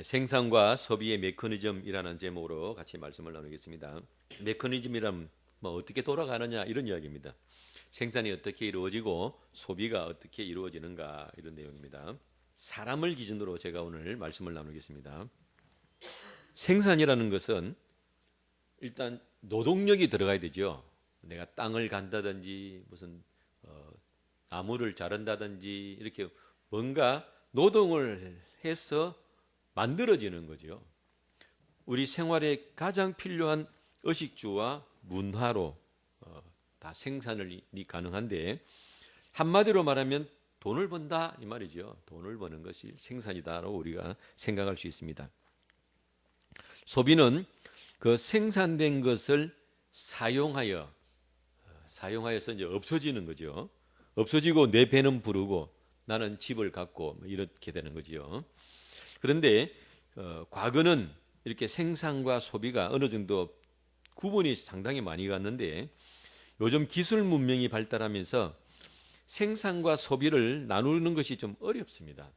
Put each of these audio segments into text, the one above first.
생산과 소비의 메커니즘이라는 제목으로 같이 말씀을 나누겠습니다. 메커니즘이란 어떻게 돌아가느냐 이런 이야기입니다. 생산이 어떻게 이루어지고 소비가 어떻게 이루어지는가 이런 내용입니다. 사람을 기준으로 제가 오늘 말씀을 나누겠습니다. 생산이라는 것은 일단 노동력이 들어가야 되죠. 내가 땅을 간다든지 무슨 나무를 자른다든지 이렇게 뭔가 노동을 해서 만들어지는 거죠. 우리 생활에 가장 필요한 의식주와 문화로 다 생산이 가능한데 한마디로 말하면 돈을 번다 이 말이죠. 돈을 버는 것이 생산이다라고 우리가 생각할 수 있습니다. 소비는 그 생산된 것을 사용하여서 이제 없어지는 거죠. 없어지고 내 배는 부르고 나는 집을 갖고 이렇게 되는 거죠. 그런데 과거는 이렇게 생산과 소비가 어느 정도 구분이 상당히 많이 갔는데 요즘 기술 문명이 발달하면서 생산과 소비를 나누는 것이 좀 어렵습니다.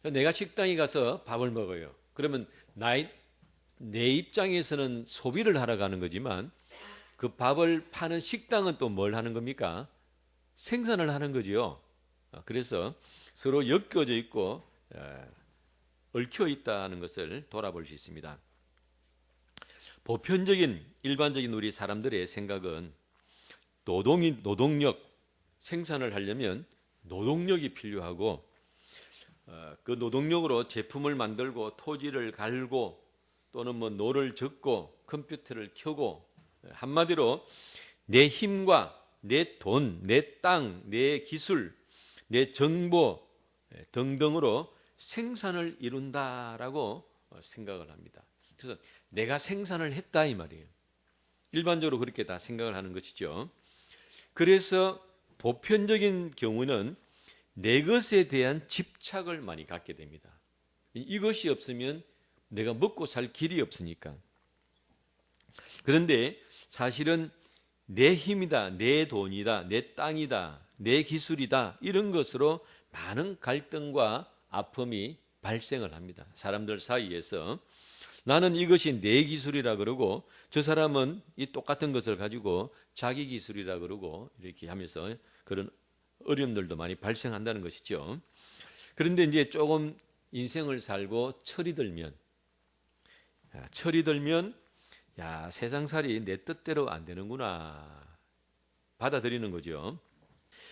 내가 식당에 가서 밥을 먹어요. 그러면 내 입장에서는 소비를 하러 가는 거지만 그 밥을 파는 식당은 또 뭘 하는 겁니까? 생산을 하는 거지요. 그래서 서로 엮여져 있고 얽혀 있다는 것을 돌아볼 수 있습니다. 보편적인 일반적인 우리 사람들의 생각은 노동력 생산을 하려면 노동력이 필요하고 그 노동력으로 제품을 만들고 토지를 갈고 또는 노를 젓고 컴퓨터를 켜고 한마디로 내 힘과 내 돈, 내 땅, 내 기술, 내 정보 등등으로 생산을 이룬다라고 생각을 합니다. 그래서 내가 생산을 했다 이 말이에요. 일반적으로 그렇게 다 생각을 하는 것이죠. 그래서 보편적인 경우는 내 것에 대한 집착을 많이 갖게 됩니다. 이것이 없으면 내가 먹고 살 길이 없으니까. 그런데 사실은 내 힘이다, 내 돈이다, 내 땅이다, 내 기술이다 이런 것으로 많은 갈등과 아픔이 발생을 합니다. 사람들 사이에서 나는 이것이 내 기술이라 그러고 저 사람은 이 똑같은 것을 가지고 자기 기술이라 그러고 이렇게 하면서 그런 어려움들도 많이 발생한다는 것이죠. 그런데 이제 조금 인생을 살고 철이 들면 세상살이 내 뜻대로 안 되는구나 받아들이는 거죠.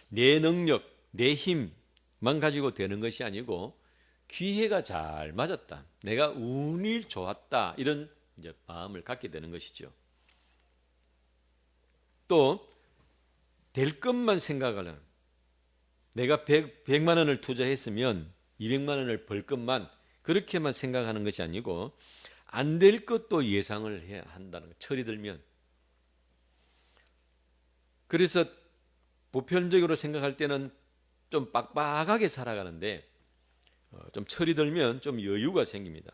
내 능력, 내 힘만 가지고 되는 것이 아니고 기회가 잘 맞았다. 내가 운이 좋았다. 이런 이제 마음을 갖게 되는 것이죠. 또 될 것만 생각하는 내가 100만 원을 투자했으면 200만 원을 벌 것만 그렇게만 생각하는 것이 아니고 안 될 것도 예상을 해야 한다는 것. 철이 들면. 그래서 보편적으로 생각할 때는 좀 빡빡하게 살아가는데 좀 철이 들면 좀 여유가 생깁니다.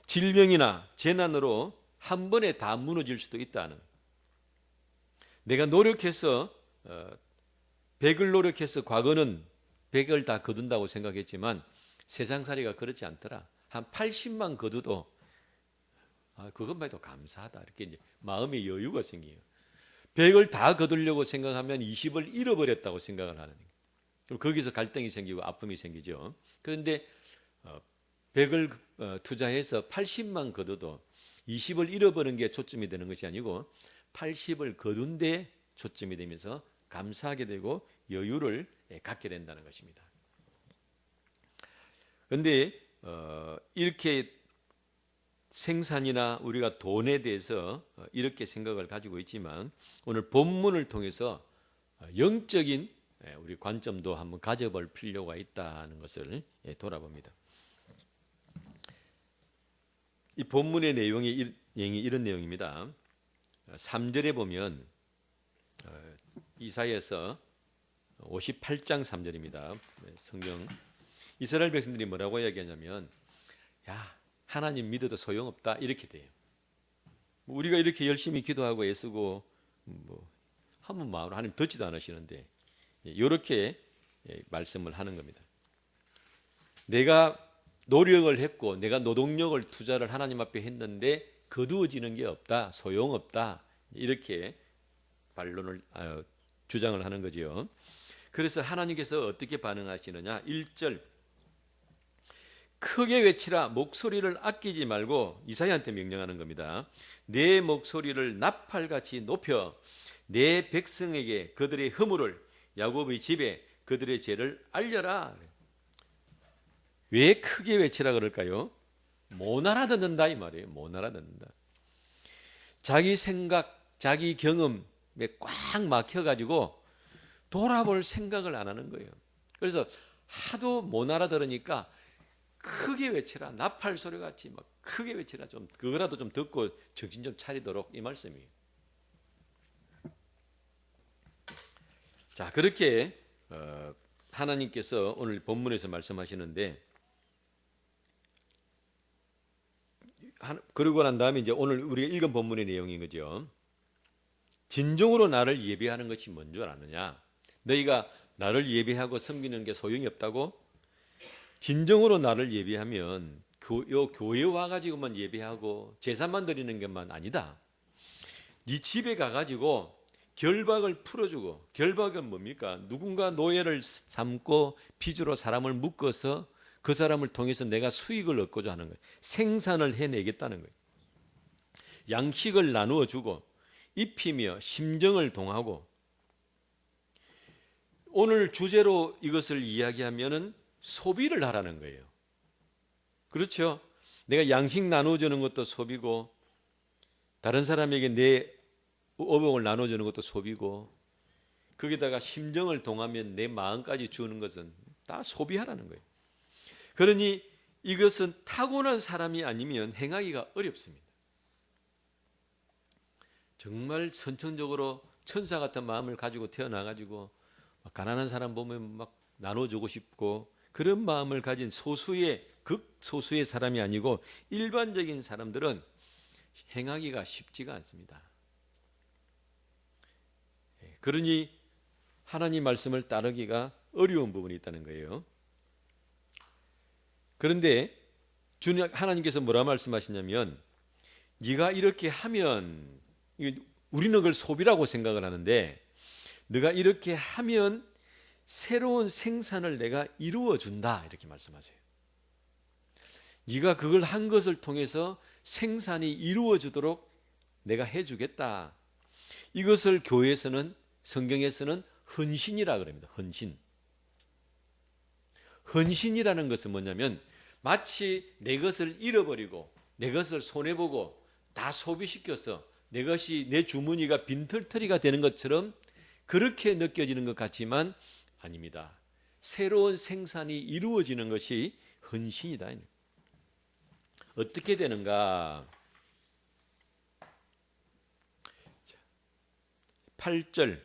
질병이나 재난으로 한 번에 다 무너질 수도 있다는. 내가 노력해서 100을 노력해서 과거는 100을 다 거둔다고 생각했지만 세상살이가 그렇지 않더라. 한 80만 거둬도 그것만 해도 감사하다. 이렇게 이제 마음의 여유가 생겨요. 100을 다 거두려고 생각하면 20을 잃어버렸다고 생각을 하는 거예요. 그럼 거기서 갈등이 생기고 아픔이 생기죠. 그런데 100을 투자해서 80만 거둬도 20을 잃어버린 게 초점이 되는 것이 아니고 80을 거둔 데 초점이 되면서 감사하게 되고 여유를 갖게 된다는 것입니다. 그런데 이렇게 생산이나 우리가 돈에 대해서 이렇게 생각을 가지고 있지만 오늘 본문을 통해서 영적인 우리 관점도 한번 가져볼 필요가 있다는 것을 돌아봅니다. 이 본문의 내용이 이런 내용입니다. 3절에 보면 이사야서 58장 3절입니다. 성경 이스라엘 백성들이 뭐라고 이야기하냐면 하나님 믿어도 소용없다 이렇게 돼요. 우리가 이렇게 열심히 기도하고 애쓰고 한번 마음으로 하나님 듣지도 않으시는데 이렇게 말씀을 하는 겁니다. 내가 노력을 했고 내가 노동력을 투자를 하나님 앞에 했는데 거두어지는 게 없다, 소용없다, 이렇게 반론을 주장을 하는 거지요. 그래서 하나님께서 어떻게 반응하시느냐? 1절 크게 외치라, 목소리를 아끼지 말고 이사야한테 명령하는 겁니다. 내 목소리를 나팔같이 높여 내 백성에게 그들의 허물을, 야곱의 집에 그들의 죄를 알려라. 왜 크게 외치라 그럴까요? 못 알아듣는다 이 말이에요. 못 알아듣는다. 자기 생각, 자기 경험에 꽉 막혀가지고 돌아볼 생각을 안 하는 거예요. 그래서 하도 못 알아들으니까 크게 외치라, 나팔 소리 같이 막 크게 외치라, 좀 그거라도 좀 듣고 정신 좀 차리도록, 이 말씀이에요. 자, 그렇게 하나님께서 오늘 본문에서 말씀하시는데, 그러고 난 다음에 이제 오늘 우리가 읽은 본문의 내용인 거죠. 진정으로 나를 예배하는 것이 뭔 줄 아느냐? 너희가 나를 예배하고 섬기는 게 소용이 없다고? 진정으로 나를 예배하면 교회 와가지고만 예배하고 제사만 드리는 것만 아니다. 네 집에 가가지고 결박을 풀어주고, 결박은 뭡니까? 누군가 노예를 삼고 빚으로 사람을 묶어서 그 사람을 통해서 내가 수익을 얻고자 하는 거예요. 생산을 해내겠다는 거예요. 양식을 나누어 주고 입히며 심정을 동하고, 오늘 주제로 이것을 이야기하면은 소비를 하라는 거예요. 그렇죠? 내가 양식 나눠주는 것도 소비고, 다른 사람에게 내 어복을 나눠주는 것도 소비고, 거기다가 심정을 동하면 내 마음까지 주는 것은 다 소비하라는 거예요. 그러니 이것은 타고난 사람이 아니면 행하기가 어렵습니다. 정말 선천적으로 천사 같은 마음을 가지고 태어나가지고 가난한 사람 보면 막 나눠주고 싶고, 그런 마음을 가진 소수의, 극소수의 사람이 아니고 일반적인 사람들은 행하기가 쉽지가 않습니다. 그러니 하나님 말씀을 따르기가 어려운 부분이 있다는 거예요. 그런데 하나님께서 뭐라 말씀하시냐면, 네가 이렇게 하면, 우리는 그걸 소비라고 생각을 하는데, 네가 이렇게 하면 새로운 생산을 내가 이루어 준다, 이렇게 말씀하세요. 네가 그걸 한 것을 통해서 생산이 이루어지도록 내가 해주겠다. 이것을 교회에서는, 성경에서는 헌신이라 그럽니다. 헌신. 헌신이라는 것은 뭐냐면, 마치 내 것을 잃어버리고 내 것을 손해보고 다 소비시켜서 내 것이, 내 주머니가 빈털터리가 되는 것처럼 그렇게 느껴지는 것 같지만 아닙니다. 새로운 생산이 이루어지는 것이 헌신이다. 어떻게 되는가? 8절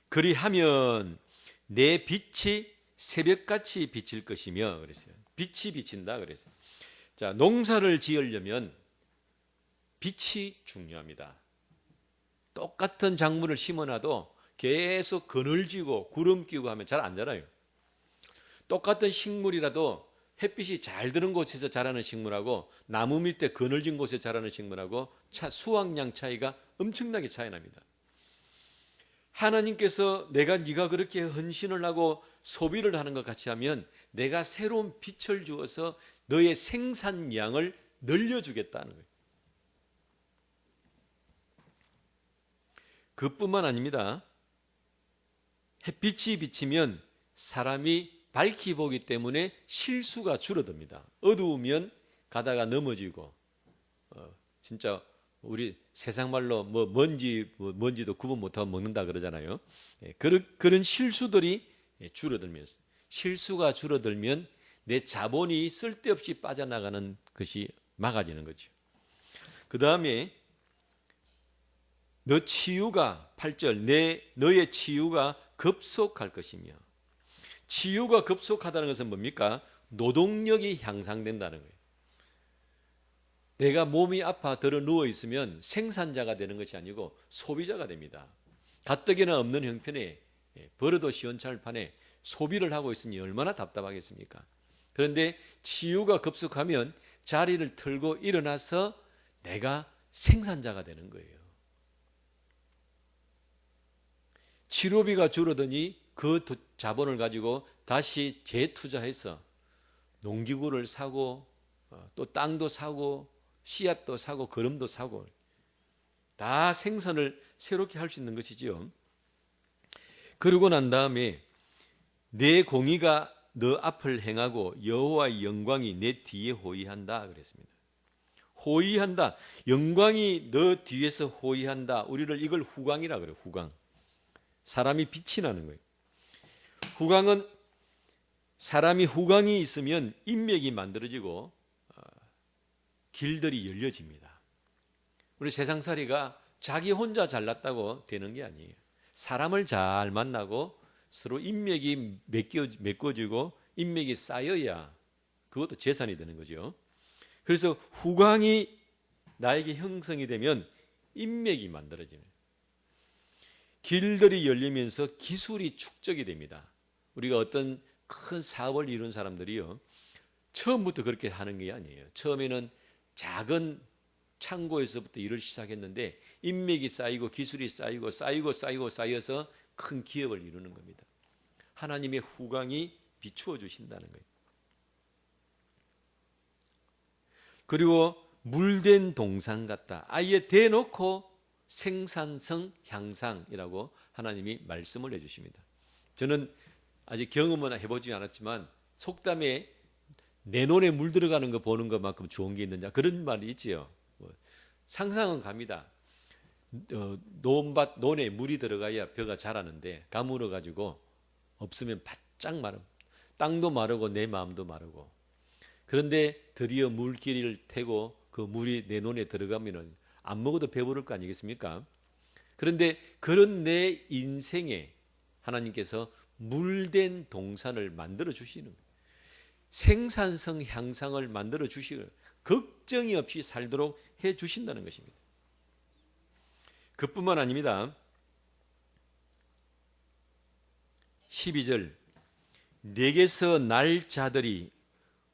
그리하면 내 빛이 새벽같이 비칠 것이며, 그랬어요. 빛이 비친다 그랬어요. 자, 농사를 지으려면 빛이 중요합니다. 똑같은 작물을 심어놔도 계속 그늘지고 구름 끼고 하면 잘 안 자라요. 똑같은 식물이라도 햇빛이 잘 드는 곳에서 자라는 식물하고 나무 밑에 그늘진 곳에 자라는 식물하고 수확량 차이가 엄청나게 차이 납니다. 하나님께서 네가 그렇게 헌신을 하고 소비를 하는 것 같이 하면 내가 새로운 빛을 주어서 너의 생산량을 늘려주겠다는 거예요. 그뿐만 아닙니다. 햇빛이 비치면 사람이 밝히 보기 때문에 실수가 줄어듭니다. 어두우면 가다가 넘어지고, 진짜 우리 세상 말로 뭐 먼지도 구분 못하고 먹는다 그러잖아요. 그런 실수들이 줄어들면서, 실수가 줄어들면 내 자본이 쓸데없이 빠져나가는 것이 막아지는 거죠. 그 다음에 너 치유가, 8절 너의 치유가 급속할 것이며, 치유가 급속하다는 것은 뭡니까? 노동력이 향상된다는 거예요. 내가 몸이 아파 들어 누워 있으면 생산자가 되는 것이 아니고 소비자가 됩니다. 가뜩이나 없는 형편에 벌어도 시원찮을 판에 소비를 하고 있으니 얼마나 답답하겠습니까? 그런데 치유가 급속하면 자리를 털고 일어나서 내가 생산자가 되는 거예요. 치료비가 줄어드니 그 자본을 가지고 다시 재투자해서 농기구를 사고 또 땅도 사고 씨앗도 사고 거름도 사고 다 생산을 새롭게 할 수 있는 것이지요. 그러고 난 다음에 내 공의가 너 앞을 행하고 여호와의 영광이 내 뒤에 호위한다 그랬습니다. 호위한다. 영광이 너 뒤에서 호위한다. 우리를 이걸 후광이라 그래요. 후광. 사람이 빛이 나는 거예요. 후광은 사람이 후광이 있으면 인맥이 만들어지고 길들이 열려집니다. 우리 세상살이가 자기 혼자 잘났다고 되는 게 아니에요. 사람을 잘 만나고 서로 인맥이 맺어지고 인맥이 쌓여야 그것도 재산이 되는 거죠. 그래서 후광이 나에게 형성이 되면 인맥이 만들어지는 길들이 열리면서 기술이 축적이 됩니다. 우리가 어떤 큰 사업을 이룬 사람들이요, 처음부터 그렇게 하는 게 아니에요. 처음에는 작은 창고에서부터 일을 시작했는데 인맥이 쌓이고 기술이 쌓여서 큰 기업을 이루는 겁니다. 하나님의 후광이 비추어 주신다는 거예요. 그리고 물된 동산 같다. 아예 대놓고 생산성 향상이라고 하나님이 말씀을 해주십니다. 저는 아직 경험은 해보지 않았지만 속담에 내 논에 물 들어가는 거 보는 것만큼 좋은 게 있느냐 그런 말이 있지요. 상상은 갑니다. 논밭 논에 물이 들어가야 벼가 자라는데 가물어 가지고 없으면 바짝 마름. 땅도 마르고 내 마음도 마르고. 그런데 드디어 물길을 태고 그 물이 내 논에 들어가면은 안 먹어도 배부를 거 아니겠습니까? 그런데 그런 내 인생에 하나님께서 물된 동산을 만들어 주시는 거예요. 생산성 향상을 만들어 주시고 걱정이 없이 살도록 해 주신다는 것입니다. 그뿐만 아닙니다. 12절 내게서 날 자들이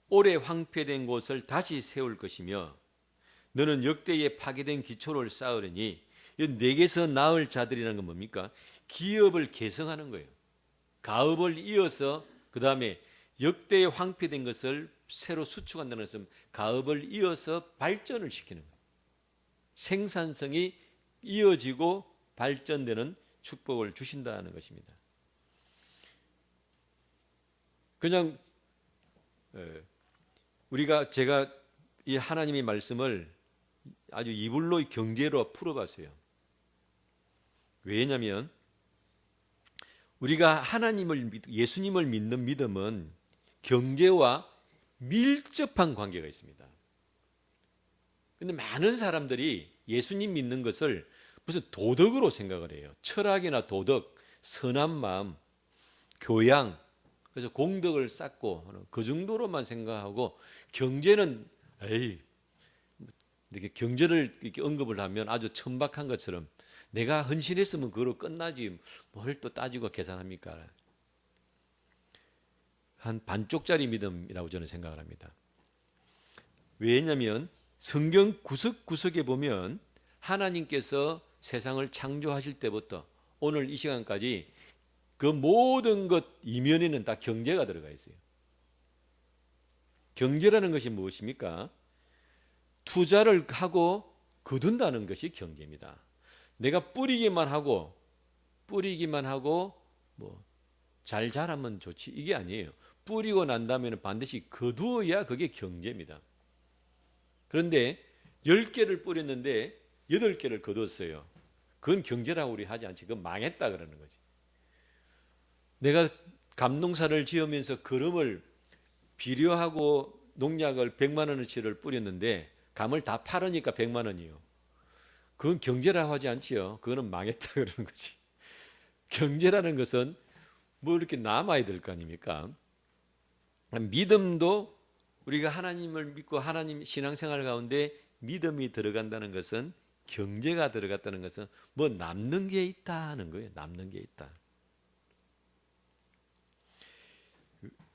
오래 황폐된 곳을 다시 세울 것이며 너는 역대에 파괴된 기초를 쌓으려니 내게서 나을 자들이라는 건 뭡니까? 기업을 개성하는 거예요. 가업을 이어서 그 다음에 역대에 황폐된 것을 새로 수축한다는 것은 가업을 이어서 발전을 시키는 거예요. 생산성이 이어지고 발전되는 축복을 주신다는 것입니다. 그냥 제가 이 하나님의 말씀을 아주 이불로 경제로 풀어봤어요. 왜냐하면 우리가 예수님을 믿는 믿음은 경제와 밀접한 관계가 있습니다. 그런데 많은 사람들이 예수님 믿는 것을 무슨 도덕으로 생각을 해요. 철학이나 도덕, 선한 마음, 교양, 그래서 공덕을 쌓고 그 정도로만 생각하고 경제는 이렇게 경제를 이렇게 언급을 하면 아주 천박한 것처럼 내가 헌신했으면 그걸로 끝나지 뭘 또 따지고 계산합니까? 한 반쪽짜리 믿음이라고 저는 생각을 합니다. 왜냐하면 성경 구석구석에 보면 하나님께서 세상을 창조하실 때부터 오늘 이 시간까지 그 모든 것 이면에는 다 경제가 들어가 있어요. 경제라는 것이 무엇입니까? 투자를 하고 거둔다는 것이 경제입니다. 내가 뿌리기만 하고 뭐 잘 자라면 좋지 이게 아니에요. 뿌리고 난 다음에는 반드시 거두어야 그게 경제입니다. 그런데 10개를 뿌렸는데 8개를 거뒀어요. 그건 경제라고 우리 하지 않지. 그건 망했다 그러는 거지. 내가 감농사를 지으면서 거름을 비료하고 농약을 100만 원어치를 뿌렸는데 감을 다 팔으니까 100만 원이요. 그건 경제라고 하지 않지요. 그거는 망했다 그러는 거지. 경제라는 것은 뭐 이렇게 남아야 될 거 아닙니까? 믿음도 우리가 하나님을 믿고 하나님 신앙생활 가운데 믿음이 들어간다는 것은 경제가 들어갔다는 것은 뭐 남는 게 있다는 거예요. 남는 게 있다.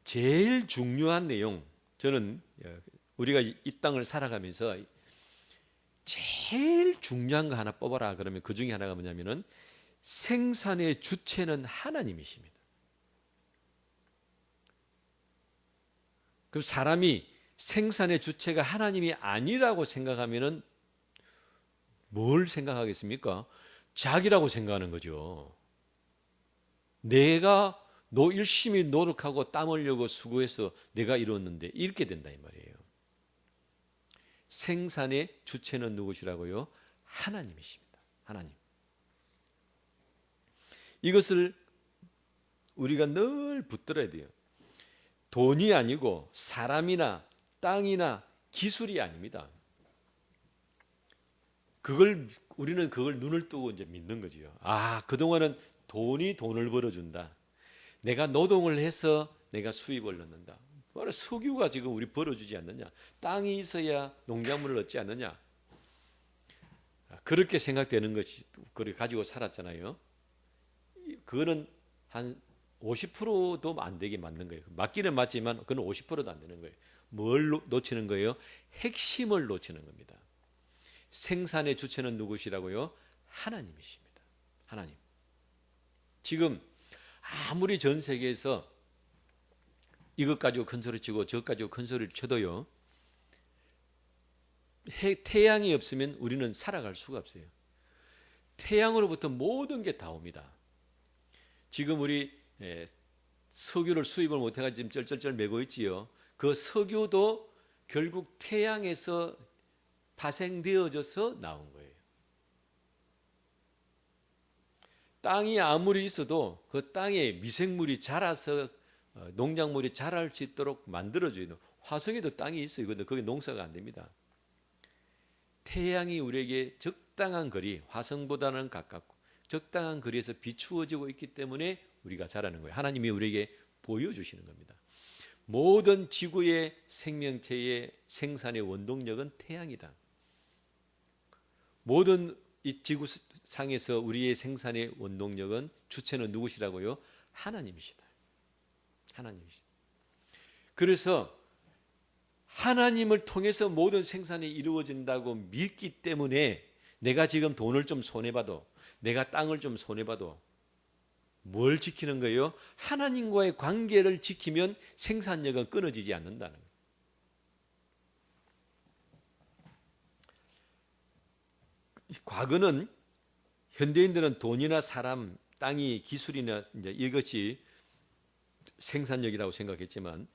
제일 중요한 내용, 저는 우리가 이 땅을 살아가면서 제일 중요한 거 하나 뽑아라 그러면 그 중에 하나가 뭐냐면은 생산의 주체는 하나님이십니다. 그럼 사람이 생산의 주체가 하나님이 아니라고 생각하면은 뭘 생각하겠습니까? 자기라고 생각하는 거죠. 내가 열심히 노력하고 땀 흘리고 수고해서 내가 이뤘는데 이렇게 된다 이 말이에요. 생산의 주체는 누구시라고요? 하나님이십니다. 하나님. 이것을 우리가 늘 붙들어야 돼요. 돈이 아니고 사람이나 땅이나 기술이 아닙니다. 우리는 그걸 눈을 뜨고 이제 믿는 거지요. 아, 그동안은 돈이 돈을 벌어준다. 내가 노동을 해서 내가 수입을 넣는다. 바로 석유가 지금 우리 벌어주지 않느냐. 땅이 있어야 농작물을 얻지 않느냐. 그렇게 생각되는 것이 그걸 가지고 살았잖아요. 그거는 한 50%도 안 되게 맞는 거예요. 맞기는 맞지만 그건 50%도 안 되는 거예요. 뭘 놓치는 거예요? 핵심을 놓치는 겁니다. 생산의 주체는 누구시라고요? 하나님이십니다. 하나님. 지금 아무리 전 세계에서 이것 가지고 큰 소리 치고 저것 가지고 큰 소리를 쳐도요, 태양이 없으면 우리는 살아갈 수가 없어요. 태양으로부터 모든 게 다 옵니다. 지금 우리 석유를 수입을 못해가지고 지금 쩔쩔쩔 매고 있지요. 그 석유도 결국 태양에서 파생되어져서 나온 거예요. 땅이 아무리 있어도 그 땅에 미생물이 자라서 농작물이 자랄 수 있도록 만들어줘요. 화성에도 땅이 있어요. 그런데 거기 농사가 안 됩니다. 태양이 우리에게 적당한 거리, 화성보다는 가깝고 적당한 거리에서 비추어지고 있기 때문에 우리가 자라는 거예요. 하나님이 우리에게 보여주시는 겁니다. 모든 지구의 생명체의 생산의 원동력은 태양이다. 모든 이 지구상에서 우리의 생산의 원동력은 주체는 누구시라고요? 하나님이시다. 하나님이시다. 그래서 하나님을 통해서 모든 생산이 이루어진다고 믿기 때문에 내가 지금 돈을 좀 손해봐도 내가 땅을 좀 손해봐도 뭘 지키는 거예요? 하나님과의 관계를 지키면 생산력은 끊어지지 않는다는 거예요. 과거는 현대인들은 돈이나 사람, 땅이 기술이나 이제 이것이 생산력이라고 생각했지만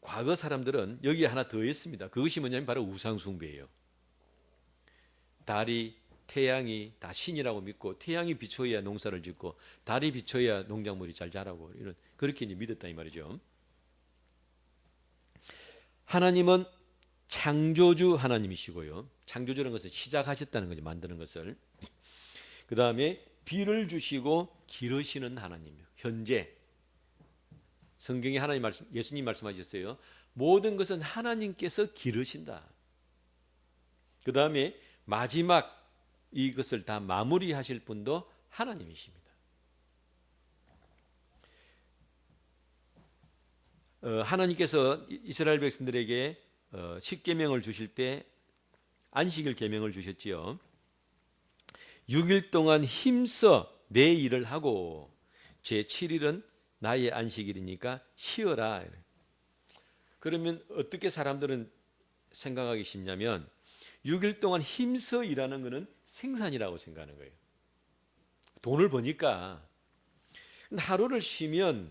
과거 사람들은 여기에 하나 더 했습니다. 그것이 뭐냐면 바로 우상숭배예요. 달이, 태양이 다 신이라고 믿고 태양이 비춰야 농사를 짓고 달이 비춰야 농작물이 잘 자라고 이런 그렇게 이제 믿었다 이 말이죠. 하나님은 창조주 하나님이시고요. 창조주라는 것은 시작하셨다는 거죠. 만드는 것을. 그 다음에 비를 주시고 기르시는 하나님이요. 현재 성경에 하나님 말씀, 예수님 말씀하셨어요. 모든 것은 하나님께서 기르신다. 그 다음에 마지막 이것을 다 마무리하실 분도 하나님이십니다. 하나님께서 이스라엘 백성들에게 십계명을 주실 때 안식일 계명을 주셨지요. 6일 동안 힘써 내 일을 하고 제 7일은 나의 안식일이니까 쉬어라. 그러면 어떻게 사람들은 생각하기 쉽냐면 6일 동안 힘써 일하는 것은 생산이라고 생각하는 거예요. 돈을 버니까. 하루를 쉬면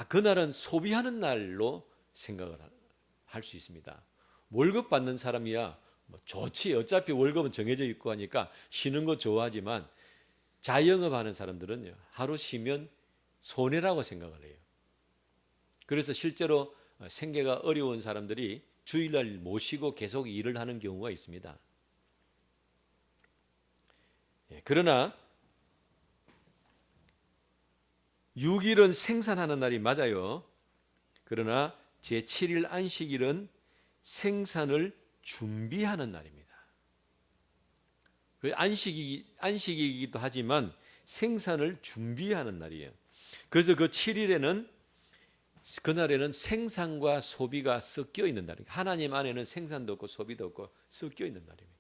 그날은 소비하는 날로 생각을 할 수 있습니다. 월급 받는 사람이야 좋지. 어차피 월급은 정해져 있고 하니까 쉬는 거 좋아하지만 자영업하는 사람들은요, 하루 쉬면 손해라고 생각을 해요. 그래서 실제로 생계가 어려운 사람들이 주일날 못 쉬고 계속 일을 하는 경우가 있습니다. 그러나 6일은 생산하는 날이 맞아요. 그러나 제7일 안식일은 생산을 준비하는 날입니다. 안식이기도 하지만 생산을 준비하는 날이에요. 그래서 그 7일에는 그날에는 생산과 소비가 섞여 있는 날입니다. 하나님 안에는 생산도 없고 소비도 없고 섞여 있는 날입니다.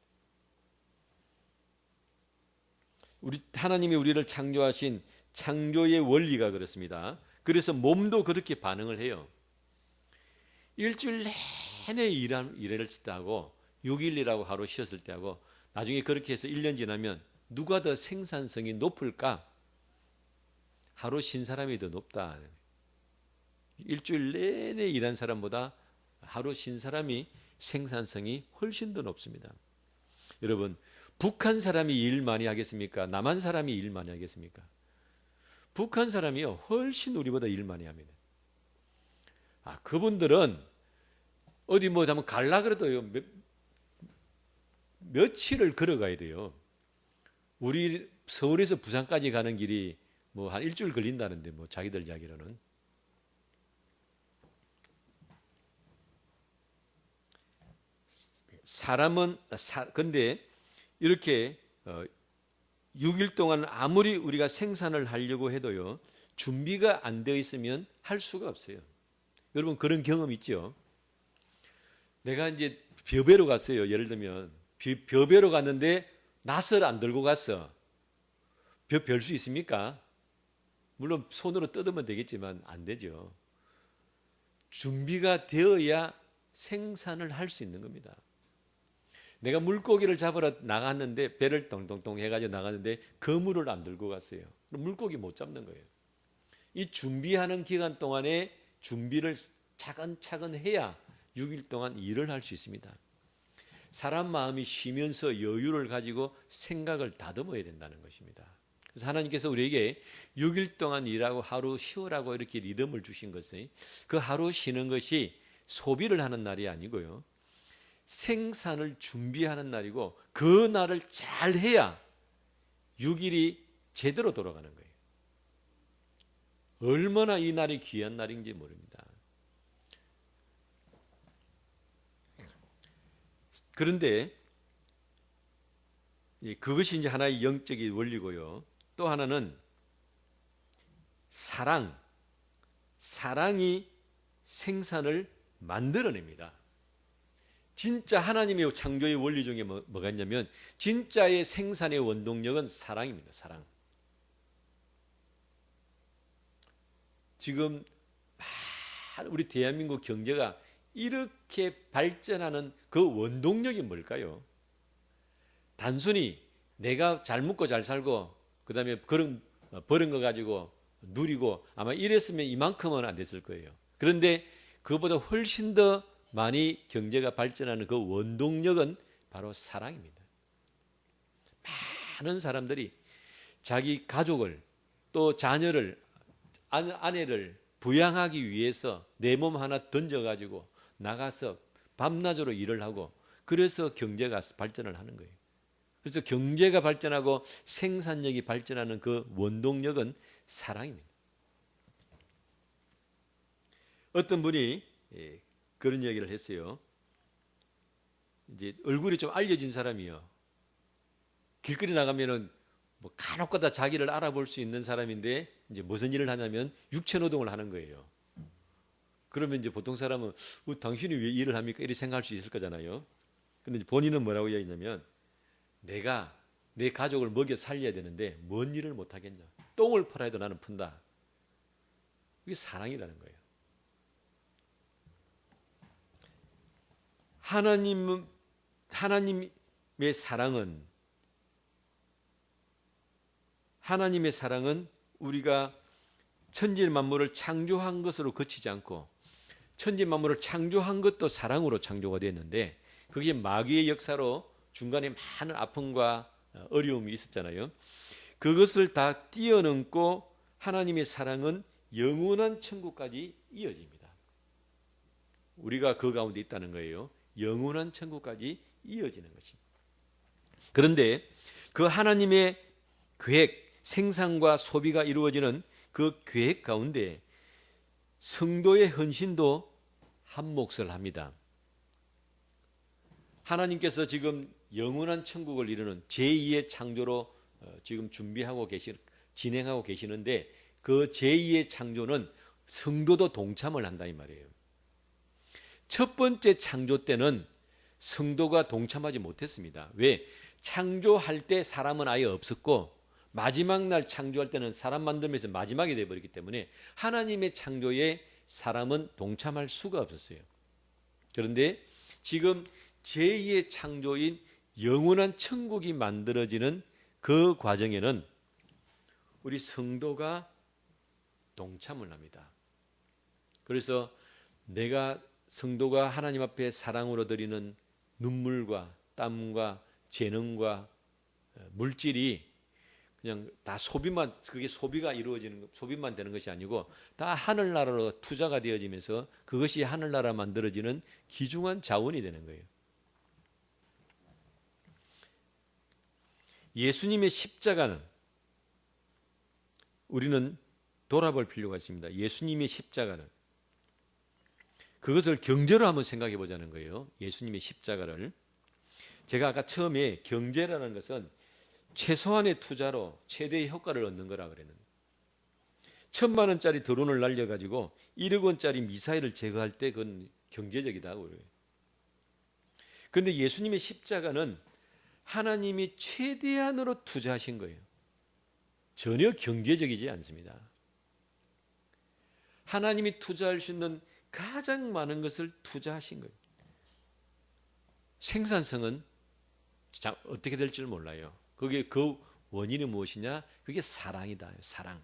하나님이 우리를 창조하신 창조의 원리가 그렇습니다. 그래서 몸도 그렇게 반응을 해요. 일주일 내내 일을 하고 6일이라고 하루 쉬었을 때 하고 나중에 그렇게 해서 1년 지나면 누가 더 생산성이 높을까? 하루 쉰 사람이 더 높다. 일주일 내내 일한 사람보다 하루 쉰 사람이 생산성이 훨씬 더 높습니다. 여러분, 북한 사람이 일 많이 하겠습니까? 남한 사람이 일 많이 하겠습니까? 북한 사람이요, 훨씬 우리보다 일 많이 합니다. 그분들은 어디 한번 갈라 그래도요, 며칠을 걸어가야 돼요. 우리 서울에서 부산까지 가는 길이 한 일주일 걸린다는데 자기들 이야기로는. 근데 이렇게 6일 동안 아무리 우리가 생산을 하려고 해도요, 준비가 안 되어 있으면 할 수가 없어요. 여러분 그런 경험 있죠? 내가 이제 벼베러 갔어요. 예를 들면 벼베러 갔는데 낫을 안 들고 갔어. 벼 별 수 있습니까? 물론 손으로 뜯으면 되겠지만 안 되죠. 준비가 되어야 생산을 할 수 있는 겁니다. 내가 물고기를 잡으러 나갔는데 배를 똥똥똥 해가지고 나갔는데 그물을 안 들고 갔어요. 그럼 물고기 못 잡는 거예요. 이 준비하는 기간 동안에 준비를 차근차근 해야 6일 동안 일을 할 수 있습니다. 사람 마음이 쉬면서 여유를 가지고 생각을 다듬어야 된다는 것입니다. 그래서 하나님께서 우리에게 6일 동안 일하고 하루 쉬어라고 이렇게 리듬을 주신 것은 그 하루 쉬는 것이 소비를 하는 날이 아니고요, 생산을 준비하는 날이고 그 날을 잘 해야 6일이 제대로 돌아가는 거예요. 얼마나 이 날이 귀한 날인지 모릅니다. 그런데 그것이 이제 하나의 영적인 원리고요. 또 하나는 사랑이 생산을 만들어냅니다. 진짜 하나님의 창조의 원리 중에 뭐가 있냐면 진짜의 생산의 원동력은 사랑입니다. 사랑. 지금 우리 대한민국 경제가 이렇게 발전하는 그 원동력이 뭘까요? 단순히 내가 잘 먹고 잘 살고 그다음에 버는 거 가지고 누리고 아마 이랬으면 이만큼은 안 됐을 거예요. 그런데 그보다 훨씬 더 많이 경제가 발전하는 그 원동력은 바로 사랑입니다. 많은 사람들이 자기 가족을 또 자녀를 아내를 부양하기 위해서 내 몸 하나 던져가지고 나가서 밤낮으로 일을 하고 그래서 경제가 발전을 하는 거예요. 그래서 경제가 발전하고 생산력이 발전하는 그 원동력은 사랑입니다. 어떤 분이 그런 얘기를 했어요. 이제 얼굴이 좀 알려진 사람이요. 길거리 나가면은 간혹가다 자기를 알아볼 수 있는 사람인데 이제 무슨 일을 하냐면 육체노동을 하는 거예요. 그러면 이제 보통 사람은 당신이 왜 일을 합니까? 이렇게 생각할 수 있을 거잖아요. 근데 본인은 뭐라고 얘기했냐면 내가 내 가족을 먹여 살려야 되는데 뭔 일을 못 하겠냐? 똥을 팔아야 도 나는 푼다. 이게 사랑이라는 거예요. 하나님의 사랑은 우리가 천지 만물을 창조한 것으로 그치지 않고 천지 만물을 창조한 것도 사랑으로 창조가 되었는데 그게 마귀의 역사로 중간에 많은 아픔과 어려움이 있었잖아요. 그것을 다 뛰어넘고 하나님의 사랑은 영원한 천국까지 이어집니다. 우리가 그 가운데 있다는 거예요. 영원한 천국까지 이어지는 것입니다. 그런데 그 하나님의 계획, 생산과 소비가 이루어지는 그 계획 가운데 성도의 헌신도 한 몫을 합니다. 하나님께서 지금 영원한 천국을 이루는 제2의 창조로 지금 진행하고 계시는데 그 제2의 창조는 성도도 동참을 한다 이 말이에요. 첫 번째 창조 때는 성도가 동참하지 못했습니다. 왜? 창조할 때 사람은 아예 없었고 마지막 날 창조할 때는 사람 만들면서 마지막이 되어버렸기 때문에 하나님의 창조에 사람은 동참할 수가 없었어요. 그런데 지금 제2의 창조인 영원한 천국이 만들어지는 그 과정에는 우리 성도가 동참을 합니다. 그래서 내가 성도가 하나님 앞에 사랑으로 드리는 눈물과 땀과 재능과 물질이 그냥 다 소비만, 그게 소비가 이루어지는, 소비만 되는 것이 아니고 다 하늘나라로 투자가 되어지면서 그것이 하늘나라 만들어지는 귀중한 자원이 되는 거예요. 예수님의 십자가는 우리는 돌아볼 필요가 있습니다. 예수님의 십자가는 그것을 경제로 한번 생각해 보자는 거예요. 예수님의 십자가를. 제가 아까 처음에 경제라는 것은 최소한의 투자로 최대의 효과를 얻는 거라 그랬는데 1,000만 원짜리 드론을 날려가지고 1억 원짜리 미사일을 제거할 때 그건 경제적이다고 그래요. 그런데 예수님의 십자가는 하나님이 최대한으로 투자하신 거예요. 전혀 경제적이지 않습니다. 하나님이 투자할 수 있는 가장 많은 것을 투자하신 거예요. 생산성은 어떻게 될지 몰라요. 그게 그 원인이 무엇이냐? 그게 사랑이다. 사랑.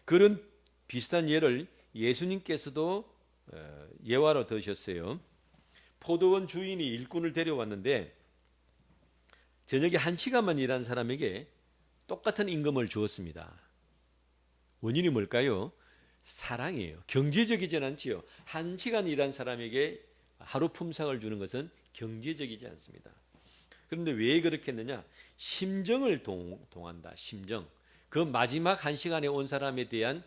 그런 비슷한 예를 예수님께서도 예화로 드셨어요. 포도원 주인이 일꾼을 데려왔는데 저녁에 1시간만 일한 사람에게 똑같은 임금을 주었습니다. 원인이 뭘까요? 사랑이에요. 경제적이진 않지요. 1시간 일한 사람에게 하루 품삯을 주는 것은 경제적이지 않습니다. 그런데 왜 그렇게 했느냐? 심정을 동한다. 심정. 그 마지막 1시간에 온 사람에 대한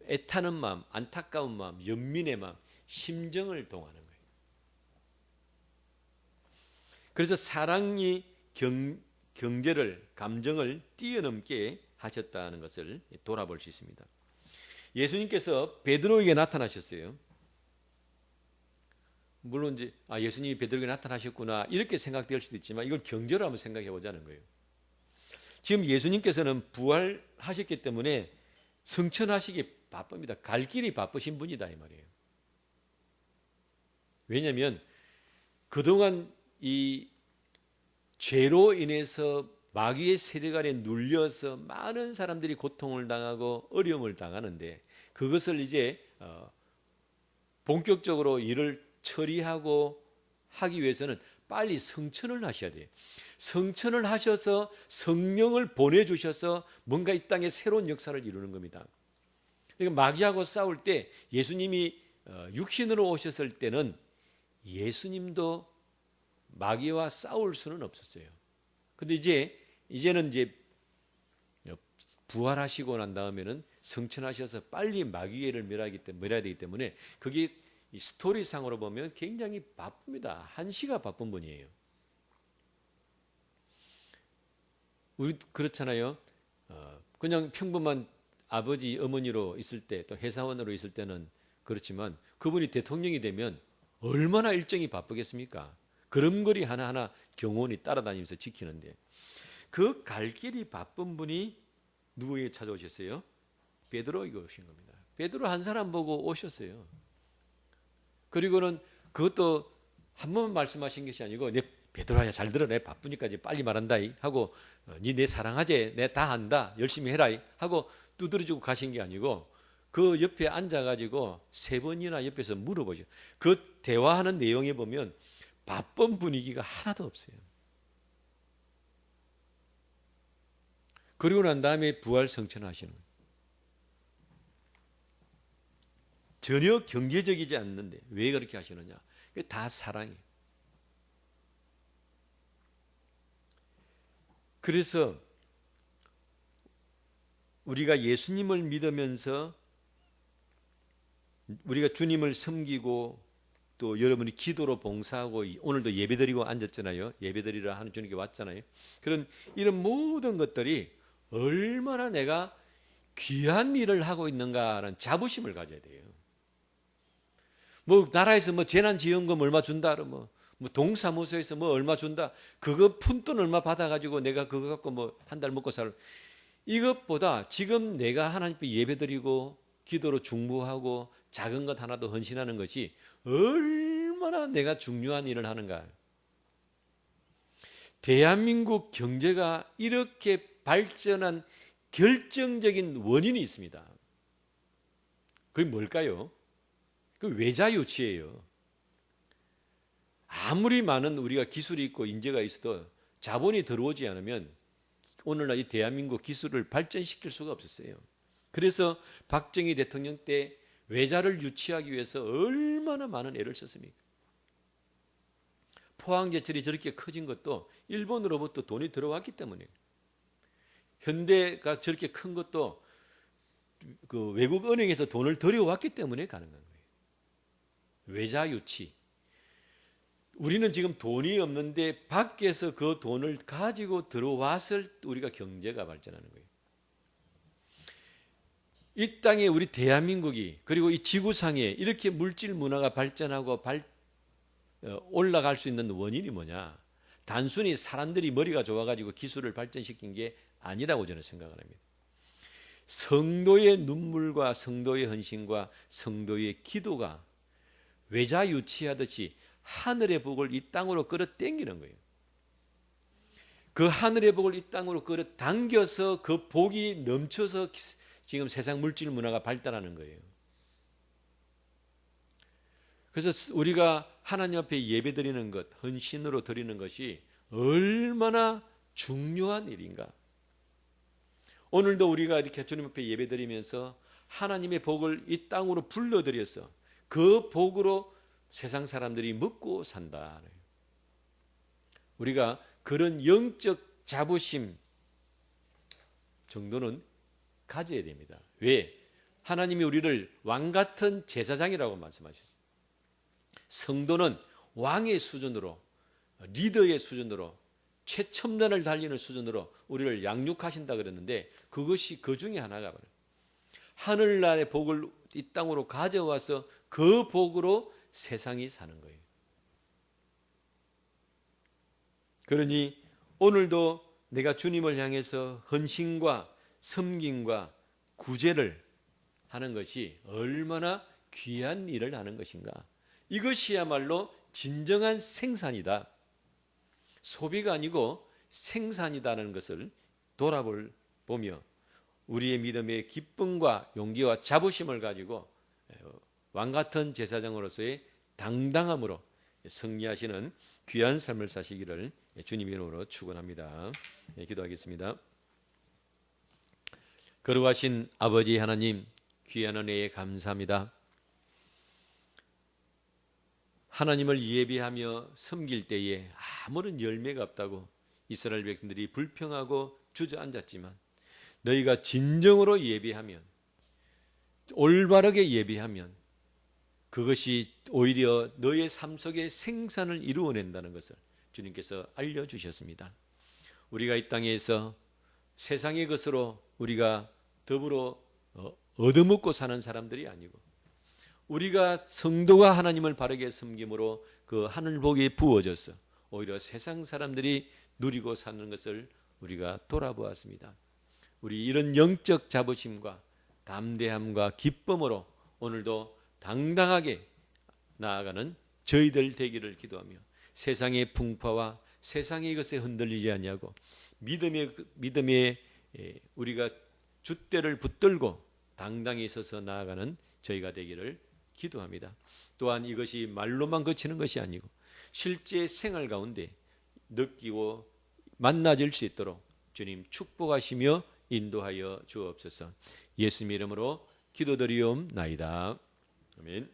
애타는 마음, 안타까운 마음, 연민의 마음, 심정을 동하는 거예요. 그래서 사랑이 경제를, 감정을 뛰어넘게 하셨다는 것을 돌아볼 수 있습니다. 예수님께서 베드로에게 나타나셨어요. 물론 이제 예수님이 베드로에게 나타나셨구나 이렇게 생각될 수도 있지만 이걸 경제로 한번 생각해 보자는 거예요. 지금 예수님께서는 부활하셨기 때문에 성천하시기 바쁩니다. 갈 길이 바쁘신 분이다 이 말이에요. 왜냐하면 그동안 이 죄로 인해서 마귀의 세력 아래 눌려서 많은 사람들이 고통을 당하고 어려움을 당하는데 그것을 이제 본격적으로 일을 처리하고 하기 위해서는 빨리 성천을 하셔야 돼요. 성천을 하셔서 성령을 보내주셔서 뭔가 이 땅에 새로운 역사를 이루는 겁니다. 그러니까 마귀하고 싸울 때 예수님이 육신으로 오셨을 때는 예수님도 마귀와 싸울 수는 없었어요. 근데 이제는 부활하시고 난 다음에는 성천하셔서 빨리 마귀를 멸해야 되기 때문에 그게 스토리상으로 보면 굉장히 바쁩니다. 한시가 바쁜 분이에요. 우리 그렇잖아요. 그냥 평범한 아버지, 어머니로 있을 때 또 회사원으로 있을 때는 그렇지만 그분이 대통령이 되면 얼마나 일정이 바쁘겠습니까? 걸음걸이 하나하나 경호원이 따라다니면서 지키는데 그 갈 길이 바쁜 분이 누구에게 찾아오셨어요? 베드로에게 오신 겁니다. 베드로 한 사람 보고 오셨어요. 그리고는 그것도 한 번만 말씀하신 것이 아니고 내 베드로야 잘 들어 내 바쁘니까 이제 빨리 말한다 하고 니 내 사랑하지 내 다 한다 열심히 해라 하고 두드려주고 가신 게 아니고 그 옆에 앉아가지고 3번이나 옆에서 물어보죠. 그 대화하는 내용에 보면 바쁜 분위기가 하나도 없어요. 그리고 난 다음에 부활 성천하시는 거예요. 전혀 경제적이지 않는데 왜 그렇게 하시느냐? 다 사랑이에요. 그래서 우리가 예수님을 믿으면서 우리가 주님을 섬기고 또 여러분이 기도로 봉사하고 오늘도 예배드리고 앉았잖아요. 예배드리러 하는 주님께 왔잖아요. 이런 모든 것들이 얼마나 내가 귀한 일을 하고 있는가라는 자부심을 가져야 돼요. 뭐 나라에서 뭐 재난지원금 얼마 준다, 뭐 동사무소에서 뭐 얼마 준다, 그거 푼돈 얼마 받아가지고 내가 그거 갖고 뭐 한 달 먹고 살, 이것보다 지금 내가 하나님께 예배드리고 기도로 중보하고 작은 것 하나도 헌신하는 것이 얼마나 내가 중요한 일을 하는가. 대한민국 경제가 이렇게 발전한 결정적인 원인이 있습니다. 그게 뭘까요? 그 외자유치예요. 아무리 많은 우리가 기술이 있고 인재가 있어도 자본이 들어오지 않으면 오늘날 이 대한민국 기술을 발전시킬 수가 없었어요. 그래서 박정희 대통령 때 외자를 유치하기 위해서 얼마나 많은 애를 썼습니까? 포항제철이 저렇게 커진 것도 일본으로부터 돈이 들어왔기 때문에, 현대가 저렇게 큰 것도 그 외국 은행에서 돈을 들여왔기 때문에 가능한 거예요. 외자 유치. 우리는 지금 돈이 없는데 밖에서 그 돈을 가지고 들어왔을 때 우리가 경제가 발전하는 거예요. 이 땅에 우리 대한민국이, 그리고 이 지구상에 이렇게 물질 문화가 발전하고 올라갈 수 있는 원인이 뭐냐? 단순히 사람들이 머리가 좋아가지고 기술을 발전시킨 게 아니라고 저는 생각을 합니다. 성도의 눈물과 성도의 헌신과 성도의 기도가 외자 유치하듯이 하늘의 복을 이 땅으로 끌어당기는 거예요. 그 하늘의 복을 이 땅으로 끌어당겨서 그 복이 넘쳐서 지금 세상 물질 문화가 발달하는 거예요. 그래서 우리가 하나님 앞에 예배드리는 것, 헌신으로 드리는 것이 얼마나 중요한 일인가. 오늘도 우리가 이렇게 주님 앞에 예배드리면서 하나님의 복을 이 땅으로 불러들여서 그 복으로 세상 사람들이 먹고 산다. 우리가 그런 영적 자부심 정도는 가져야 됩니다. 왜? 하나님이 우리를 왕 같은 제사장이라고 말씀하셨습니다. 성도는 왕의 수준으로, 리더의 수준으로, 최첨단을 달리는 수준으로 우리를 양육하신다 그랬는데, 그것이 그 중에 하나가 바로 하늘나라의 복을 이 땅으로 가져와서 그 복으로 세상이 사는 거예요. 그러니 오늘도 내가 주님을 향해서 헌신과 섬김과 구제를 하는 것이 얼마나 귀한 일을 하는 것인가. 이것이야말로 진정한 생산이다. 소비가 아니고 생산이다는 것을 돌아보며 우리의 믿음의 기쁨과 용기와 자부심을 가지고 왕 같은 제사장으로서의 당당함으로 승리하시는 귀한 삶을 사시기를 주님 이름으로 축원합니다. 기도하겠습니다. 거룩하신 아버지 하나님, 귀한 은혜에 감사합니다. 하나님을 예배하며 섬길 때에 아무런 열매가 없다고 이스라엘 백성들이 불평하고 주저앉았지만, 너희가 진정으로 예배하면, 올바르게 예배하면 그것이 오히려 너의 삶 속에 생산을 이루어낸다는 것을 주님께서 알려주셨습니다. 우리가 이 땅에서 세상의 것으로 우리가 더불어 얻어먹고 사는 사람들이 아니고, 우리가 성도가 하나님을 바르게 섬김으로 그 하늘복이 부어져서 오히려 세상 사람들이 누리고 사는 것을 우리가 돌아보았습니다. 우리 이런 영적 자부심과 담대함과 기쁨으로 오늘도 당당하게 나아가는 저희들 되기를 기도하며, 세상의 풍파와 세상의 것에 흔들리지 아니하고 믿음의 우리가 줏대를 붙들고 당당히 서서 나아가는 저희가 되기를 기도합니다. 또한 이것이 말로만 그치는 것이 아니고 실제 생활 가운데 느끼고 만나질 수 있도록 주님 축복하시며 인도하여 주옵소서. 예수님 이름으로 기도드리옵나이다. 아멘.